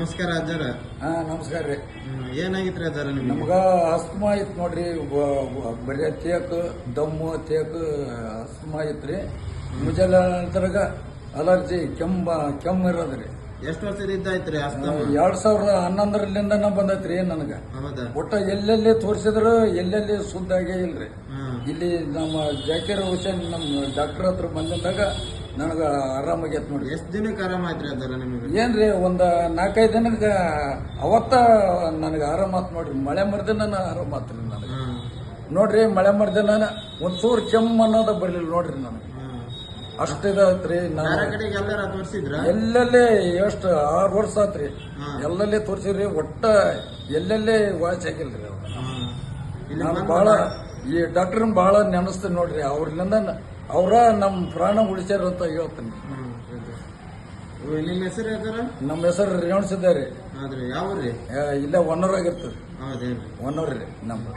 ನಮಸ್ಕಾರ ಅಜ್ಜಾರ. ನಮಸ್ಕಾರ ರೀ. ಏನಾಗಿತ್ರಿ ಅಜ್ಜಾರ ನಿಮ್ಗೆ? ನಮ್ಗ ಅಸ್ತಮಾ ಇತ್ತು ನೋಡ್ರಿ. ಬರೀ ತೇಕ್ ದಮ್ಮು ತೇಕ್ ಅಸ್ತಮಾ ಇತ್ರಿ. ಮುಂಜಾನೆ ನಂತರಗ ಅಲರ್ಜಿ ಕೆಮ್ಮ ಇರೋದ್ರಿ. ಎಷ್ಟು ವರ್ಷದಿಂದ ಐತ್ರಿ ಅಸ್ತಮಾ? 2011 ಬಂದೈತ್ರಿ ನನಗ. ಹೌದಾ? ಒಟ್ಟ ಎಲ್ಲೆಲ್ಲಿ ತೋರಿಸಿದ್ರು ಎಲ್ಲೆಲ್ಲಿ ಸುದ್ದಾಗೇ ಇಲ್ರಿ. ಇಲ್ಲಿ ನಮ್ಮ ಜಾಕೀರ್ ಹುಸೇನ್ ನಮ್ಮ ಡಾಕ್ಟರ್ ಹತ್ರ ಬಂದಾಗ ನನಗ ಆರಾಮಾಗೈತ್ ನೋಡ್ರಿ. ಎಷ್ಟ್ ದಿನಕ್ಕೆ ಆರಾಮ ಆಯ್ತ್ರಿ ಅಜ್ಜಾರ ನಿಮಗೆ? ಏನ್ರಿ ಒಂದ್ 4-5 ದಿನಕ್ಕ ಅವತ್ತ ನನಗೆ ಆರಾಮ ಆತ್ ನೋಡ್ರಿ. ಮಳೆ ಮರ್ದಿನ ಆರಾಮ ಆತ್ರಿ ನನಗೆ. ನೋಡ್ರಿ ಮಳೆ ಮರ್ದಿನ ಒಂಚೂರು ಕೆಮ್ಮ ಅನ್ನೋದ ಬರ್ಲಿಲ್ಲ ನೋಡ್ರಿ ನನಗೆ. ಅಷ್ಟಿದ್ರಿ. ಎಲ್ಲೆಲ್ಲಿ ಎಷ್ಟು 6 ವರ್ಷ ಆತ್ರಿ. ಎಲ್ಲೆಲ್ಲಿ ತೋರ್ಸಿದ್ರಿ. ಒಟ್ಟ ಎಲ್ಲೆಲ್ಲಿ ವಾಚ್ ಆಗಿಲ್ರಿ. ನಾನು ಬಹಳ ಈ ಡಾಕ್ಟರ್ ಬಹಳ ನೆನಸ್ತೀನಿ ನೋಡ್ರಿ. ಅವ್ರಿಂದ ಅವ್ರ ನಮ್ ಪ್ರಾಣ ಉಳಿಸ್ಯಾರ ಅಂತ ಹೇಳ್ತೀನಿ. ನಿಮ್ಮ ಹೆಸರು ಯಾಕಾರ? ನಮ್ಮ ಹೆಸರು ರೇವಣಸಿದ್ದಾರೆ. ಯಾವ್ರಿ? ಇಲ್ಲೇ ಒನ್ನೂರಾಗಿರ್ತದೆ. ಹೌದೇನ್ರಿ? ಒನ್ನೂರಿ ನಮ್ದು.